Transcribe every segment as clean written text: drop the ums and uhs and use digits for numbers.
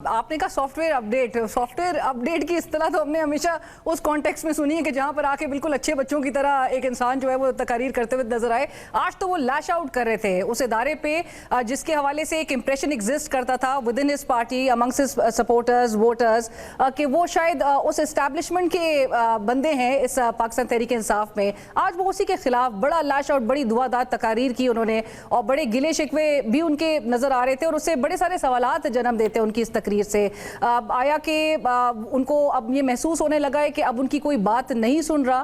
आपने कहा software update की इस्तेलाह तो हमने हमेशा उस कॉन्टेक्स्ट में सुनी है कि जहां पर आके बिल्कुल अच्छे बच्चों की तरह एक इंसान जो है वो तकारीर करते हुए नजर आए। आज तो वो लैश आउट कर रहे थे उस इदारे पे जिसके हवाले से एक इंप्रेशन एग्जिस्ट करता था with in his party amongst his supporters voters कि वो शायद उस एस्टैब्लिशमेंट के बंदे हैं इस पाकिस्तान तहरीक इंसाफ में। आज वो उसी के खिलाफ बड़ा लैश आउट, बड़ी दुआदार तकारीर की उन्होंने और बड़े गिले शिकवे भी उनके नजर आ रहे थे और उससे बड़े सारे सवालात जन्म देते उनकी इस तकरीर से। आया कि उनको अब ये महसूस होने लगा है कि अब उनकी कोई बात नहीं सुन रहा,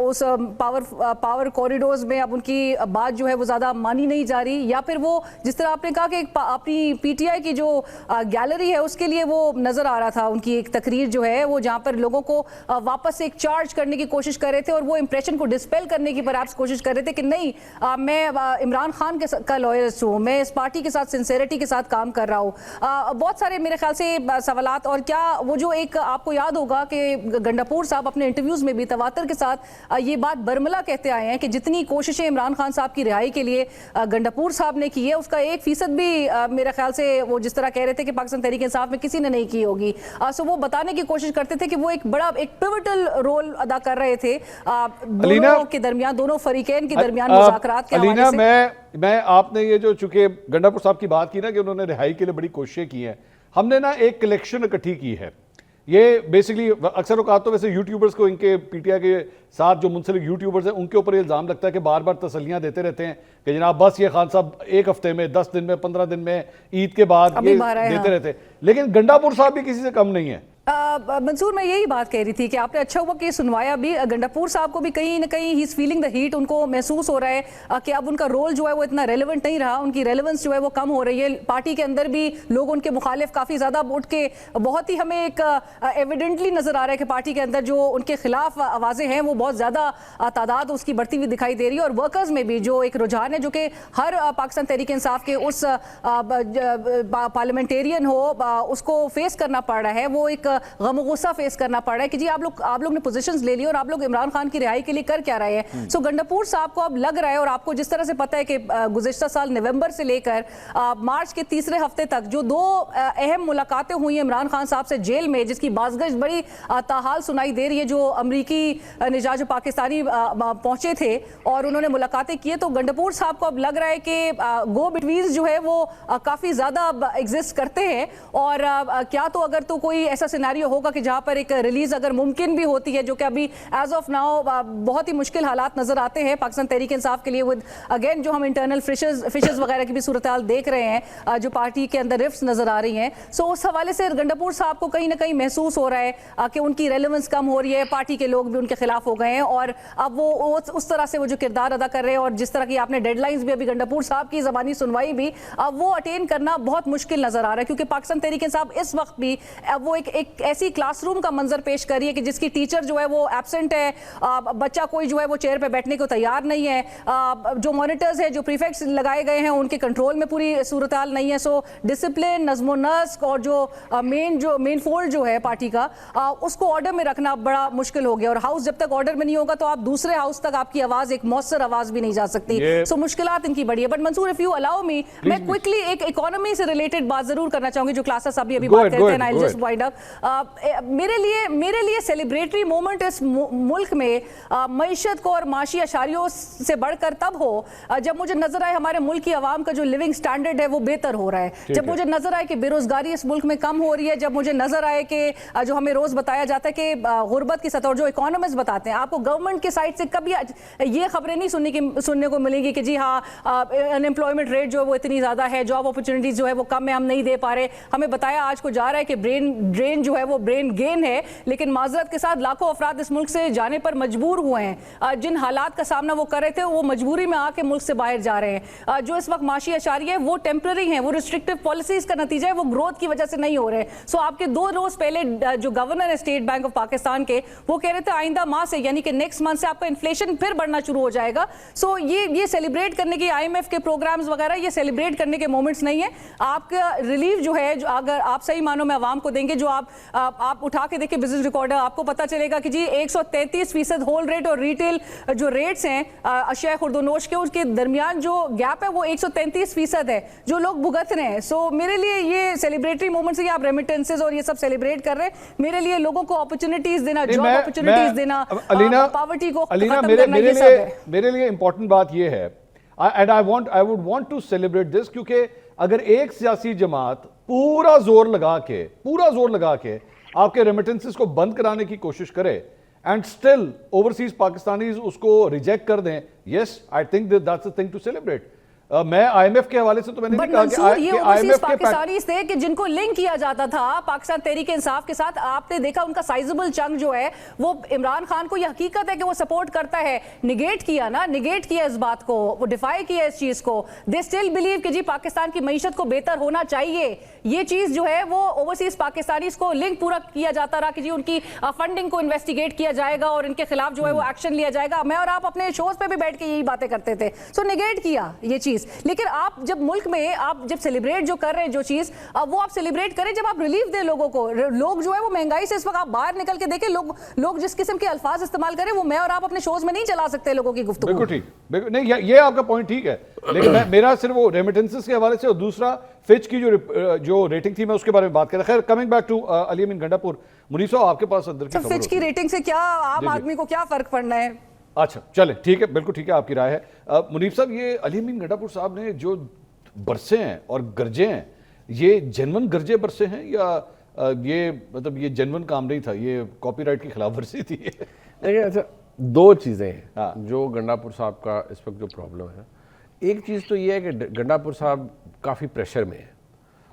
उस पावर कॉरिडोर्स में अब उनकी बात जो है वो ज़्यादा मानी नहीं जा रही, या फिर वो जिस तरह आपने कहा कि अपनी पीटीआई की जो गैलरी है उसके लिए वो नज़र आ रहा था उनकी एक तकरीर जो है वो जहाँ पर लोगों को वापस से एक चार्ज करने की कोशिश कर रहे थे और वो इंप्रेशन को डिस्पेल करने की परहैप्स कोशिश कर रहे थे कि नहीं मैं इमरान खान का लॉयलिस्ट हूँ, मैं इस पार्टी के साथ सिंसेरिटी के साथ काम कर रहा हूँ। बहुत सारे मेरे ख्याल से सवालात। और क्या वो जो एक आपको याद होगा कि गंडापुर साहब अपने इंटरव्यूज में भी तवातर के साथ ये बात बरमला कहते आए हैं कि जितनी कोशिशें इमरान खान साहब की रिहाई के लिए गंडापुर साहब ने की है उसका 1% भी मेरे ख्याल से वो जिस तरह कह रहे थे कि पाकिस्तान तहरीक इंसाफ में किसी ने नहीं की होगी। सो वो बताने की कोशिश करते थे कि वो एक बड़ा एक पिवटल रोल अदा कर रहे थे दोनों के दरमियान, दोनों फरीकैन के दरमियान मुज़ाकरात के हवाले से। मैं आपने ये जो चूंकि गंडापुर साहब की बात की ना कि उन्होंने रिहाई के लिए बड़ी कोशिशें की हैं, हमने ना एक कलेक्शन इकट्ठी की है। ये बेसिकली अक्सर औकात तो वैसे यूट्यूबर्स को इनके पीटीआई के साथ जो मुंसलिक यूट्यूबर्स हैं उनके ऊपर इल्ज़ाम लगता है कि बार बार तसल्लियां देते रहते हैं कि जनाब बस ये खान साहब एक हफ्ते में 10 दिन में 15 दिन में ईद के बाद ये देते रहते हैं, लेकिन गंडापुर साहब भी किसी से कम नहीं है। मंसूर मैं यही बात कह रही थी कि आपने अच्छा हुआ कि सुनवाया भी। गंडापुर साहब को भी कहीं ना कहीं he is feeling the heat, उनको महसूस हो रहा है कि अब उनका रोल जो है वो इतना रेलेवेंट नहीं रहा, उनकी रेलेवेंस जो है वो कम हो रही है। पार्टी के अंदर भी लोग उनके मुखालिफ काफ़ी ज़्यादा उठ के बहुत ही हमें एक एविडेंटली नज़र आ रहा है कि पार्टी के अंदर जो उनके खिलाफ आवाज़ें हैं वो बहुत ज़्यादा तादाद उसकी बढ़ती हुई दिखाई दे रही है। और वर्कर्स में भी जो एक रुझान है जो कि हर पाकिस्तान तहरीक इंसाफ के उस पार्लियामेंटेरियन हो उसको फेस करना पड़ रहा है, वो एक गम गुस्सा फेस करना पड़ रहा है कि जी आप लोग ने पोजीशंस ले ली और आप लोग इमरान खान की रिहाई के लिए कर क्या रहे हैं। सो गंडापुर साहब को अब लग रहा है, और आपको जिस तरह से पता है कि गुज़िश्ता साल नवंबर से लेकर मार्च के तीसरे हफ्ते तक जो दो अहम मुलाकातें हुई हैं इमरान खान साहब से जेल में, जिसकी बाज़गश्त बड़ी ताहाल सुनाई दे रही है, जो अमरीकी निजात जो पाकिस्तानी पहुंचे थे और उन्होंने मुलाकातें की, तो गंडापुर साहब को अब लग रहा है कि गो बिटवीन जो है वो काफ़ी ज़्यादा एग्जिस्ट करते हैं। और क्या तो अगर तो कोई ऐसा सिनेरियो होगा कि जहां पर एक रिलीज अगर मुमकिन भी होती है, जो कि अभी एज ऑफ नाउ बहुत ही मुश्किल हालात नजर आते हैं पाकिस्तान तहरीक इंसाफ के लिए, विद अगेन जो हम इंटरनल फिशेस वगैरह की भी सूरत हाल देख रहे हैं, जो पार्टी के अंदर रिफ्ट्स नजर आ रही हैं। सो उस हवाले से गंडापुर साहब को कहीं ना कहीं महसूस हो रहा है कि उनकी रेलेवेंस कम हो रही है, पार्टी के लोग भी उनके खिलाफ हो गए हैं और अब वो उस तरह से वो जो किरदार अदा कर रहे हैं और जिस तरह की आपने डेडलाइंस भी अभी गंडापुर साहब की ज़बानी सुनवाई भी अब वो अटेन करना बहुत मुश्किल नजर आ रहा है, क्योंकि पाकिस्तान तहरीक इंसाफ इस वक्त भी वो एक ऐसी क्लासरूम का मंजर पेश कर रही है कि जिसकी टीचर जो है वो एब्सेंट है, बच्चा कोई जो है वो चेयर पे बैठने को तैयार नहीं है, जो मॉनिटर्स है जो प्रीफेक्ट्स लगाए गए हैं उनके कंट्रोल में पूरी सूरत हाल नहीं है। सो डिसिप्लिन, नज़्म नस्क और जो मेन फोल्ड जो है पार्टी का उसको ऑर्डर में रखना बड़ा मुश्किल हो गया, और हाउस जब तक ऑर्डर में नहीं होगा तो आप दूसरे हाउस तक आपकी आवाज एक मौसर आवाज भी नहीं जा सकती। सो मुश्किलात इनकी बड़ी है। But Mansoor, if you allow me, मैं क्विकली एक इकोनॉमी से रिलेटेड बात जरूर करना चाहूंगी जो क्लासेस अभी बात करते हैं। I just wind up. मेरे लिए सेलिब्रेटरी मोमेंट इस मुल्क में मईशत को और माशी अशारियों से बढ़कर तब हो जब मुझे नजर आए हमारे मुल्क की आवाम का जो लिविंग स्टैंडर्ड है वो बेहतर हो रहा है, जब मुझे नजर आए कि बेरोजगारी इस मुल्क में कम हो रही है, जब मुझे नजर आए कि जो हमें रोज बताया जाता है कि गुर्बत की सतह, और जो इकोनॉमिस्ट बताते हैं आपको गवर्नमेंट के साइड से कभी ये खबरें नहीं सुनने को मिलेंगी कि जी हाँ अनएम्प्लॉयमेंट रेट जो है वो इतनी ज्यादा है, जॉब अपॉर्चुनिटीज जो है वो कम है, हम नहीं दे पा रहे। हमें बताया आज को जा रहा है कि ब्रेन ड्रेन जो है वो ब्रेन गेन है, लेकिन माजरत के साथ लाखों अफराद इस मुल्क से जाने पर मजबूर हुए हैं। जिन हालात का सामना वो कर रहे थे वो मजबूरी में आके मुल्क से बाहर जा रहे हैं। जो इस वक्त माशी अशारी है वो टेम्पररी है, वो रिस्ट्रिक्टिव पॉलिसीज का नतीजा है, वो ग्रोथ की वजह से नहीं हो रहे। सो आपके 2 रोज पहले जो गवर्नर है स्टेट बैंक ऑफ पाकिस्तान के, वो कह रहे थे आइंदा माह से यानी कि नेक्स्ट मंथ से आपका इन्फ्लेशन फिर बढ़ना शुरू हो जाएगा। सो ये सेलिब्रेट करने की IMF के प्रोग्राम्स वगैरह ये सेलिब्रेट करने के मोमेंट्स नहीं है। आपका रिलीफ जो है, जो अगर आप सही मानो में आवाम को देंगे, जो आप आप उठा के देखिए बिजनेस रिकॉर्डर, आपको पता चलेगा कि जी 133% होल्ड रेट और रिटेल जो रेट्स हैं अशय खुर्दोनोश के, उसके दरमियान जो गैप है वो 133% है जो लोग भुगत रहे हैं। सो मेरे लिए ये सेलिब्रेटरी मोमेंट्स है, आप रेमिटेंसेस और ये सब सेलिब्रेट कर रहे हैं, मेरे लिए लोगों को अपॉर्चुनिटीज देना, जॉब अपॉर्चुनिटीज देना, पॉवर्टी को खत्म करना, ये सब है। मेरे लिए इंपॉर्टेंट बात ये है, and I would want to celebrate this, क्योंकि अगर एक सियासी जमात पूरा जोर लगा के आपके रेमिटेंसेस को बंद कराने की कोशिश करे एंड स्टिल ओवरसीज पाकिस्तानीज उसको रिजेक्ट कर दें, yes I think that's a thing to celebrate. मैं आईएमएफ के हवाले से तो मैंने नहीं कहा कि आईएमएफ पाकिस्तानी थे कि जिनको लिंक किया जाता था पाकिस्तान तहरीक इंसाफ के साथ, आपने देखा उनका साइजेबल चंक जो है वो इमरान खान को, ये हकीकत है कि वो सपोर्ट करता है, निगेट किया इस बात को, वो डिफाई किया इस चीज को। दे स्टिल बिलीव कि जी पाकिस्तान की मईशत को बेहतर होना चाहिए। ये चीज जो है वो ओवरसीज पाकिस्तानी को लिंक पूरा किया जाता रहा कि जी उनकी फंडिंग को इन्वेस्टिगेट किया जाएगा और इनके खिलाफ जो है वो एक्शन लिया जाएगा। मैं और आप अपने शोज पे भी बैठ के यही बातें करते थे, सो निगेट किया ये चीज। लेकिन आप जब मुल्क में आप जब सेलिब्रेट जो कर रहे हैं जो चीज, वो आप सेलिब्रेट करें जब आप रिलीफ दें लोगों को। लोग जो है वो महंगाई से इस वक्त आप बाहर निकल के देखें, लोग जिस किस्म के अल्फाज इस्तेमाल करें वो मैं और आप अपने शोज में नहीं चला सकते लोगों की गुफ्तगू। बिल्कुल ठीक, नहीं ये आपका पॉइंट ठीक है, लेकिन मेरा सिर्फ वो रेमिटेंसेस के हवाले से और दूसरा फिच की जो रेटिंग थी मैं उसके बारे में बात कर रहा। खैर कमिंग बैक टू अली अमीन गंडापुर, मुनीफ साहब आपके पास अंदर की खबर फिच की रेटिंग से क्या आम आदमी को क्या फर्क पड़ना है? अच्छा चले ठीक है, बिल्कुल ठीक है, आपकी राय है। मुनीफ साहब, ये अली अमीन गंडापुर साहब ने जो बरसे हैं और गरजे हैं, ये जेन्युइन गरजे बरसे हैं या ये मतलब ये जेन्युइन काम नहीं था, ये कॉपीराइट की खिलाफ वर्जी थी? देखिए अच्छा, दो चीज़ें हैं हाँ। जो गंडापुर साहब का इस वक्त जो प्रॉब्लम है। एक चीज़ तो ये है कि गंडापुर साहब काफ़ी प्रेशर में है।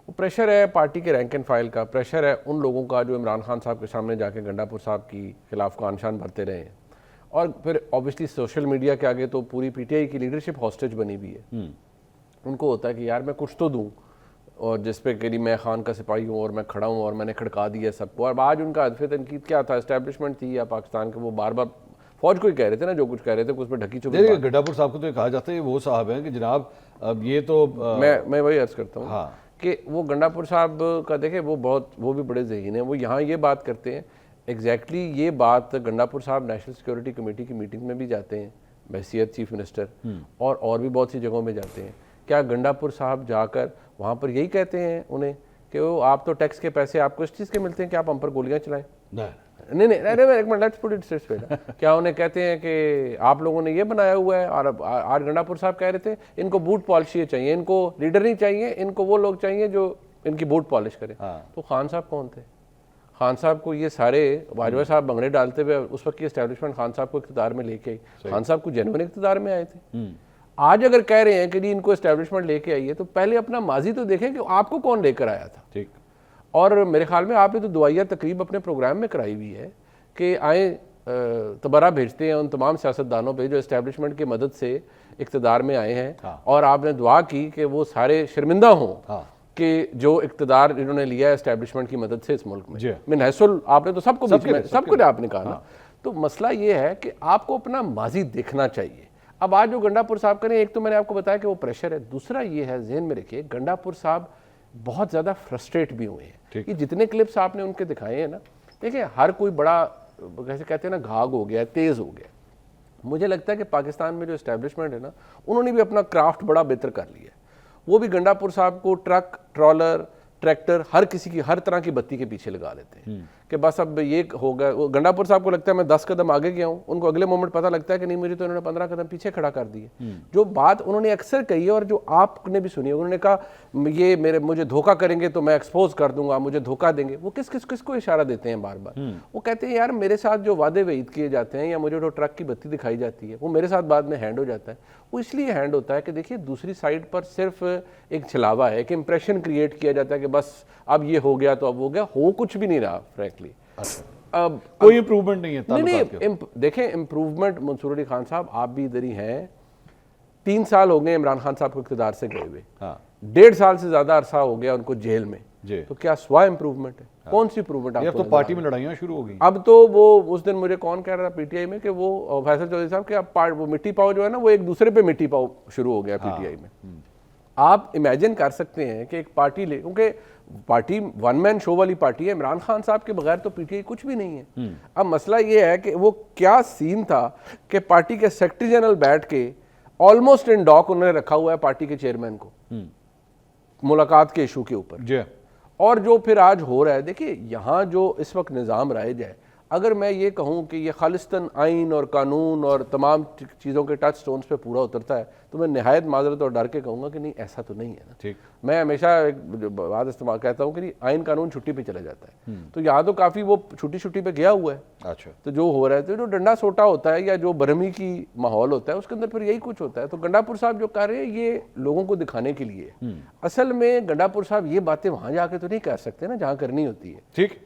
वो प्रेशर है पार्टी के रैंक एंड फाइल का, प्रेशर है उन लोगों का जो इमरान खान साहब के सामने जाके गंडापुर साहब की खिलाफ कान शान भरते रहे हैं, और फिर ऑब्वियसली सोशल मीडिया के आगे तो पूरी पीटीआई की लीडरशिप हॉस्टेज बनी हुई है। उनको होता है कि यार मैं कुछ तो दूं, और जिस पे करी मैं खान का सिपाही हूँ और मैं खड़ा हूँ और मैंने खड़का दिया सबको। और आज उनका हदफ तनकीद क्या था, एस्टैब्लिशमेंट थी या पाकिस्तान के, वो बार बार फौज को ही कह रहे थे ना, जो कुछ कह रहे थे उसमें ढकी छुपी। गंडापुर साहब को तो कहा जाता है वो साहब हैं कि जनाब अब ये तो मैं वही अर्ज करता हूँ हाँ। कि वो गंडापुर साहब का देखे वो भी बड़े ज़हीन हैं। वो यहाँ ये बात करते हैं एग्जैक्टली ये बात गंडापुर साहब नेशनल सिक्योरिटी कमेटी की मीटिंग में भी जाते हैं बहसीत चीफ मिनिस्टर, और भी बहुत सी जगहों में जाते हैं। क्या गंडापुर साहब जाकर वहाँ पर यही कहते हैं उन्हें कि वो आप तो टैक्स के पैसे आपको इस चीज़ के मिलते हैं कि आप हम पर गोलियाँ चलाएं? नहीं, एक minute, let's put it straight. क्या उन्हें कहते हैं कि आप लोगों ने ये बनाया हुआ है? और आज गंडापुर साहब कह रहे थे इनको बूट पॉलिश चाहिए, इनको लीडर नहीं चाहिए, इनको वो लोग चाहिए जो इनकी बूट पॉलिश करें। तो खान साहब कौन थे? खान साहब को ये सारे बाजवा साहब बंगड़े डालते हुए उस वक्त की एस्टैब्लिशमेंट खान साहब को इख्तिदार में लेके आई। खान साहब को जेन्युइन इख्तिदार में आए थे। आज अगर कह रहे हैं कि जी इनको एस्टैब्लिशमेंट लेके आई है, तो पहले अपना माजी तो देखें कि आपको कौन लेकर आया था। ठीक। और मेरे ख्याल में आपने तो दुआया तकरीब अपने प्रोग्राम में कराई हुई है कि आए तबरा भेजते हैं उन तमाम सियासतदानों पे जो एस्टैब्लिशमेंट की मदद से इख्तिदार में आए हैं। हाँ। और आपने दुआ की कि वो सारे शर्मिंदा हों। हाँ। कि जो इख्तिदार इन्होंने लिया है एस्टैब्लिशमेंट की मदद से इस मुल्क में, मिन हैसुल आपने तो सबको आपने कहा ना। तो मसला ये है कि आपको अपना माजी देखना चाहिए। अब आज जो गंडापुर साहब करें, एक तो मैंने आपको बताया कि वो प्रेशर है, दूसरा ये है जहन में रखिए गंडापुर साहब बहुत ज़्यादा फ्रस्ट्रेट भी हुए हैं। ये जितने क्लिप्स आपने उनके दिखाए हैं ना, देखिए हर कोई बड़ा कैसे कहते हैं ना घाघ हो गया, तेज़ हो गया। मुझे लगता है कि पाकिस्तान में जो एस्टैब्लिशमेंट है ना, उन्होंने भी अपना क्राफ्ट बड़ा बेहतर कर लिया है। वो भी गंडापुर साहब को ट्रक, ट्रॉलर, ट्रैक्टर, हर किसी की हर तरह की बत्ती के पीछे लगा लेते हैं कि बस अब ये हो गया। गंडापुर साहब को लगता है मैं 10 कदम आगे गया हूँ, उनको अगले मोमेंट पता लगता है कि नहीं मुझे तो इन्होंने 15 कदम पीछे खड़ा कर दिए। जो बात उन्होंने अक्सर कही है और जो आपने भी सुनी है, उन्होंने कहा ये मुझे धोखा करेंगे तो मैं एक्सपोज कर दूंगा, मुझे धोखा देंगे। वो किसको इशारा देते हैं बार बार? वो कहते हैं यार मेरे साथ जो वादे वईद किए जाते हैं या मुझे जो ट्रक की बत्ती दिखाई जाती है वो मेरे साथ बाद में हैंड हो जाता है। वो इसलिए हैंड होता है कि देखिए दूसरी साइड पर सिर्फ एक छलावा है, एक इंप्रेशन क्रिएट किया जाता है कि बस अब ये हो गया तो अब हो गया, हो कुछ भी नहीं रहा फ्रैंकली। अब कोई इंप्रूवमेंट नहीं है। नहीं, देखें इंप्रूवमेंट मंसूर अली खान साहब आप भी इधर ही हैं। 3 साल हो गए इमरान खान साहब को इक़्तिदार से गए हुए। हाँ। 1.5 साल से ज्यादा अरसा हो गया उनको जेल में। तो क्या स्वा इंप्रूवमेंट है? हाँ। कौन सी इंप्रूवमेंट? अब तो पार्टी में लड़ाइयां शुरू हो गई। अब तो वो उस दिन मुझे कौन कह रहा था पीटीआई में कि वो फैसल चौधरी साहब कि अब वो मिट्टी पाओ जो है ना, वो एक दूसरे पे मिट्टी पाओ शुरू हो गया पीटीआई में। आप इमेजिन कर सकते हैं कि एक पार्टी ले, क्योंकि पार्टी वन मैन शो वाली पार्टी है, इमरान खान साहब के बगैर तो पीटीआई कुछ भी नहीं है। अब मसला ये है कि वो क्या सीन था कि पार्टी के सेक्रेटरी जनरल बैठ के ऑलमोस्ट इन डॉक उन्होंने रखा हुआ है पार्टी के चेयरमैन को मुलाकात के इशू के ऊपर। जी और जो फिर आज हो रहा है, देखिए यहाँ जो इस वक्त निज़ाम राइज है, अगर मैं ये कहूँ कि ये खालिस्तान आइन और कानून और तमाम चीज़ों के टच स्टोन्स पे पूरा उतरता है, तो मैं नहायत माजरत और डर के कहूँगा कि नहीं, ऐसा तो नहीं है ना। ठीक। मैं हमेशा एक बात इस्तेमाल कहता हूँ कि नहीं, आइन कानून छुट्टी पे चला जाता है, तो यहाँ तो काफ़ी वो छुट्टी पे गया हुआ है। अच्छा, तो जो हो रहा है, तो जो डंडा सोटा होता है या जो बरहमी की माहौल होता है, उसके अंदर फिर यही कुछ होता है। तो गंडापुर साहब जो कर रहे हैं, ये लोगों को दिखाने के लिए। असल में गंडापुर साहब ये बातें वहाँ जाके तो नहीं कर सकते ना जहाँ करनी होती है। ठीक।